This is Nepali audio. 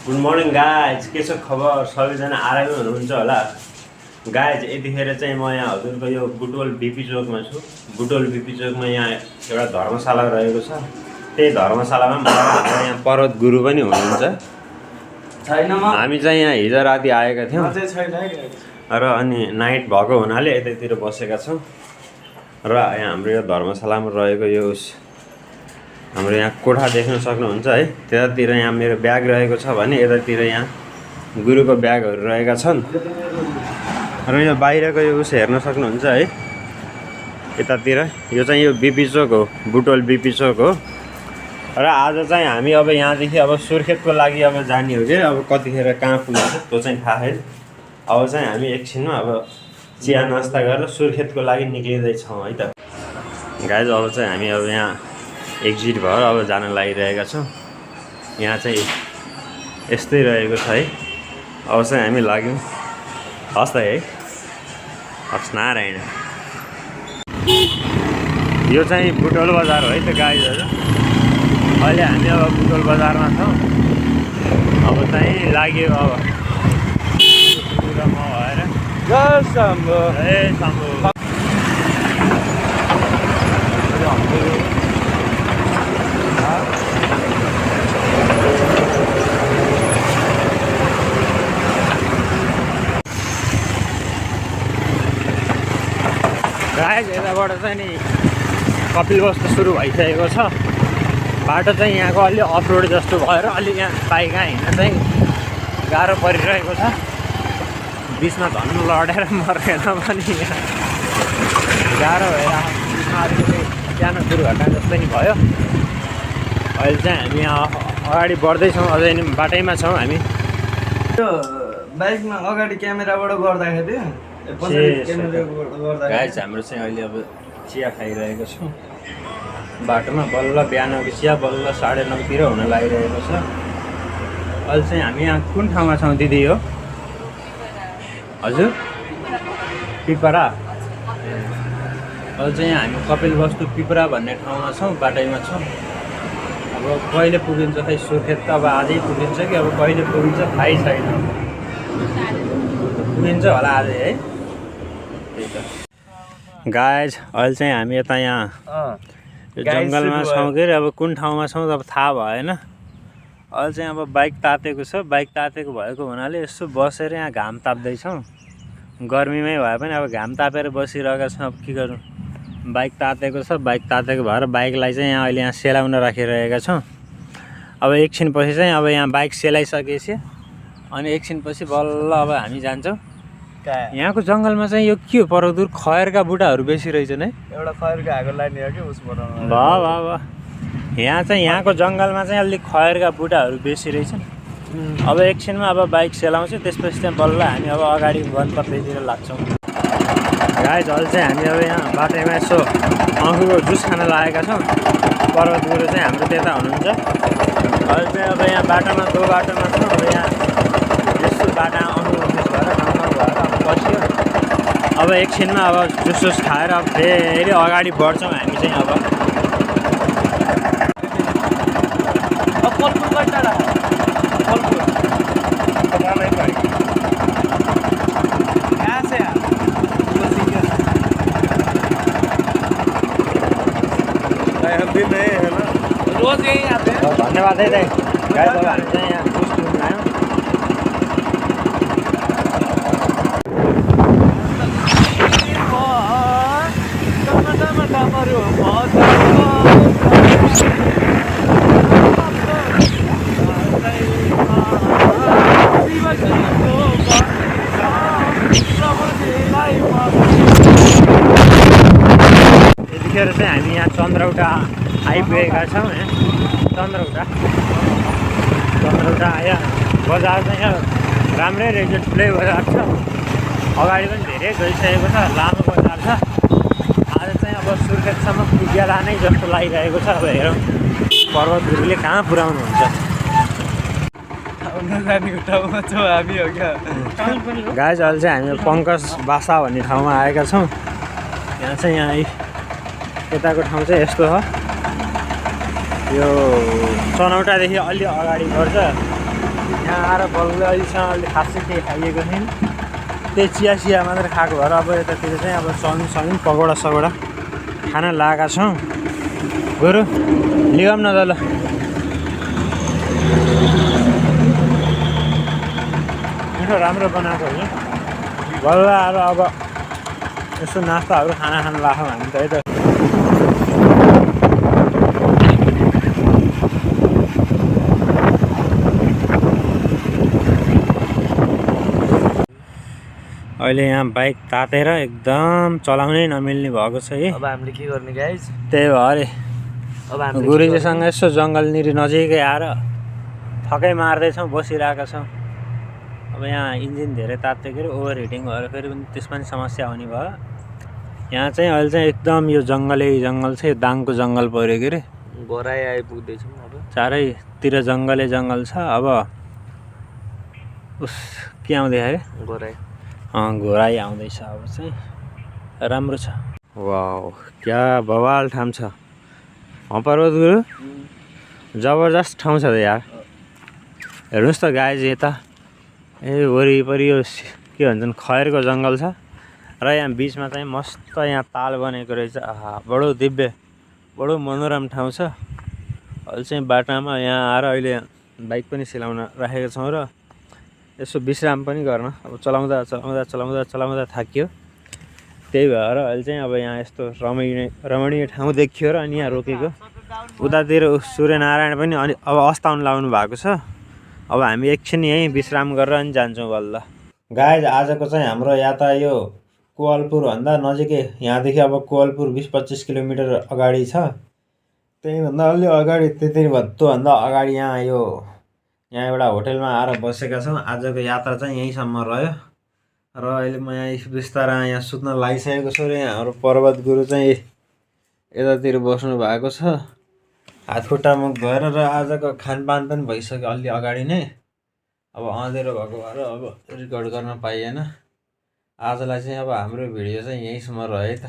गुड मर्निङ गाइज, के छ खबर? सबैजना आरामै हुनुहुन्छ होला। गाइज, यतिखेर चाहिँ म यहाँ हजुरको यो बुटवल बिपी चोकमा छु। बुटवल बिपी चोकमा यहाँ एउटा धर्मशाला रहेको छ। त्यही धर्मशालामा हाम्रो यहाँ पर्वत गुरु पनि हुनुहुन्छ। हामी चाहिँ यहाँ हिजो राति आएका थियौँ र अनि नाइट भएको हुनाले यतैतिर बसेका छौँ। र यहाँ हाम्रो यो धर्मशालामा रहेको यो हाम्रो यहाँ कोठा देख्न सक्नुहुन्छ है। त्यतातिर यहाँ मेरो ब्याग रहेको छ भने यतातिर यहाँ गुरुको ब्यागहरू रहेका छन्। र यो बाहिरको यो हेर्न सक्नुहुन्छ है। यतातिर यो चाहिँ यो बिपी चोक हो, बुटवल बिपी चोक हो। र आज चाहिँ हामी अब यहाँदेखि अब सुर्खेतको लागि अब जाने हो कि अब कतिखेर कहाँ पुग्छ त्यो चाहिँ थाहा छैन। अब चाहिँ हामी एकछिनमा अब चिया नास्ता गरेर सुर्खेतको लागि निक्लिँदैछौँ है त गाइज। अब चाहिँ हामी अब यहाँ एक्जिट भएर अब जान लागिरहेका छौँ। यहाँ चाहिँ यस्तै रहेको छ है। अब चाहिँ हामी लाग्यौँ। हस् त है, हस् नारायण। यो चाहिँ बुटवल बजार हो है त गाइजहरू। अहिले हामी अब बुटवल बजारमा छौँ। अब चाहिँ लाग्यो अब म भएर गाइज, यताबाट चाहिँ नि कपिलवस्तु सुरु भइसकेको छ। बाटो चाहिँ यहाँको अलि अफ रोड जस्तो भएर अलि यहाँ बाइक हिँड्न चाहिँ गाह्रो परिरहेको छ। बिचमा धन्न लडेर मर्केर पनि यहाँ गाह्रो भएर बिचमा अलिकति सानो दुर्घटना जस्तो नि भयो। अहिले चाहिँ हामी यहाँ अगाडि बढ्दैछौँ, अझै नि बाटैमा छौँ हामी। त्यो बाइकमा अगाडि क्यामेराबाट गर्दाखेरि गाइज, हाम्रो चाहिँ अहिले अब चिया खाइरहेको छौँ बाटोमा। बल्ल बिहानको चिया बल्ल 9:30तिर हुन लागिरहेको छ। अहिले चाहिँ हामी यहाँ कुन ठाउँमा छौँ दिदी? हो हजुर, पिपरा। अहिले चाहिँ हामी कपिलवस्तु पिपरा भन्ने ठाउँमा छौँ, बाटैमा छौँ। अब कहिले पुगिन्छ खै सुर्खेत त अब आजै पुगिन्छ कि अब कहिले पुगिन्छ थाहै छैन। पुगिन्छ होला आजै है। त्यही त गाइज, अहिले चाहिँ हामी यता यहाँ जङ्गलमा छौँ कि अब कुन ठाउँमा छौँ अब थाहा भएन। अहिले चाहिँ अब बाइक तातेको छ। बाइक तातेको भएको हुनाले यसो बसेर यहाँ घाम ताप्दैछौँ। गर्मीमै भए पनि अब घाम तापेर बसिरहेका छौँ। अब के गर्नु, बाइक तातेको छ। बाइक तातेको भएर बाइकलाई चाहिँ यहाँ अहिले यहाँ सेलाउन राखिरहेका छौँ। अब एकछिनपछि चाहिँ अब यहाँ बाइक सेलाइसकेपछि अनि एकछिनपछि बल्ल अब हामी जान्छौँ। यहाँको जङ्गलमा चाहिँ यो के हो परदुर, खयरका बुटाहरू बेसी रहेछन् है। एउटा खयरको आगो लाग्ने हो कि उसबाट वाह। यहाँ चाहिँ यहाँको जङ्गलमा चाहिँ अलिक खयरका बुटाहरू बेसी रहेछन्। अब एकछिनमा अब बाइक सेलाउँछ, त्यसपछि चाहिँ बल्ल हामी अब अगाडि वनपत्रीतिर लाग्छौँ। गाइज, अहिले चाहिँ हामी अब यहाँ बाटैमा यसो अङ्गुरको जुस खान लागेका छौँ। पर्वत गुरु चाहिँ हाम्रो त्यता हुनुहुन्छ। अहिले चाहिँ अब यहाँ बाटोमा छौँ। अब यहाँ यसो बाटा अङ्गुरको जुस भएर ठाउँ भएर अब बस्यो। अब एकछिनमा अब जुस खाएर अब फेरि अगाडि बढ्छौँ हामी चाहिँ। अब रोज यही आते हैं। धन्यवाद है दाइ। गाइस, अब हामी चाहिँ यहाँ जुस पिउन आयौँ। यतिखेर चाहिँ हामी यहाँ चन्द्रौटा आइपुगेका छौँ। यहाँ चन्द्रौटा यहाँ बजार चाहिँ यहाँ राम्रै रहेछ, ठुलै बजार छ। अगाडि पनि धेरै गइसकेको छ, लामो बजार छ। आज चाहिँ अब सुर्खेतसम्म पुगेला नै जस्तो लागिरहेको छ। अब हेरौँ पर्वत गुरुले कहाँ पुर्याउनुहुन्छ। गाइज, अहिले चाहिँ हामी पङ्कज बासा भन्ने ठाउँमा आएका छौँ। यहाँ चाहिँ यहाँ यताको ठाउँ चाहिँ यस्तो हो। यो चनौटादेखि अलि अगाडि पर्छ। यहाँ आएर बल्ल अहिलेसम्म अहिले खासै केही खाइएको छैन, त्यही चिया मात्रै खाएको भएर अब यतातिर चाहिँ अब चाउमिन पकौडा सगौडा खान लागेका छौँ। बरु लिगौँ न त ल। मिठो राम्रो बनाएको हो कि बल्ल आएर अब यसो नास्ताहरू खान लाग्छौँ हामी त है त। अहिले यहाँ बाइक तातेर एकदम चलाउनै नमिल्ने भएको छ है। अब हामीले के गर्ने गाइज? त्यही भएर अब हामीले गुरुजीसँग यसो जङ्गलनिर नजिकै आएर थकै मार्दैछौँ, बसिरहेका छौँ। अब यहाँ इन्जिन धेरै तात्यो के अरे, ओभर हिटिङ भएर फेरि पनि त्यसमा पनि समस्या हुने भयो। यहाँ चाहिँ अहिले चाहिँ एकदम यो जङ्गल छ, यो दाङको जङ्गल पऱ्यो के अरे, घरै आइपुग्दैछौँ। अब चारैतिर जङ्गल छ। अब उस के आउँदै अरे, घोराइ आउँदैछ। अब चाहिँ राम्रो छ। वाउ क्या बवाल ठाउँ छ पर्वत गुरु, जबरजस्त ठाउँ छ त यार। हेर्नुहोस् त गाइज, यता वरिपरि यो के भन्छन् खैरको जङ्गल छ र यहाँ बिचमा चाहिँ मस्त यहाँ ताल बनेको रहेछ। बडो दिव्य, बडो मनोरम ठाउँ छ। अहिले चाहिँ बाटामा यहाँ आएर अहिले बाइक पनि सिलाउन राखेको छौँ र यसो विश्राम पनि गर्न। अब चलाउँदा थाकियो, त्यही भएर अहिले चाहिँ अब यहाँ यस्तो रमणीय ठाउँ देखियो र अनि यहाँ रोकेको। उतातिर सूर्यनारायण पनि अनि अब अस्ताउन लाउनु भएको छ। अब हामी एकछिन यहीँ विश्राम गरेर अनि जान्छौँ बल्ल। गाइज आजको चाहिँ हाम्रो यात्रा यो कोवलपुरभन्दा नजिकै, यहाँदेखि अब कोवलपुर 20-25 किलोमिटर अगाडि छ। त्यहीभन्दा अलि अगाडि, त्योभन्दा अगाडि यहाँ एउटा होटेलमा आएर बसेका छौँ। आजको यात्रा चाहिँ यहीँसम्म रह्यो र अहिले म यहाँ बिस्तारै यहाँ सुत्न लागिसकेको छु र यहाँ हाम्रो पर्वत गुरु चाहिँ यतातिर बस्नु भएको छ, हातखुट्टा मुख धोएर। र आजको खानपान पनि भइसक्यो अलि अगाडि नै। अब अँधेरो भएको भएर अब रेकर्ड गर्न पाइएन। आजलाई चाहिँ अब हाम्रो भिडियो चाहिँ यहीँसम्म रह्यो है त।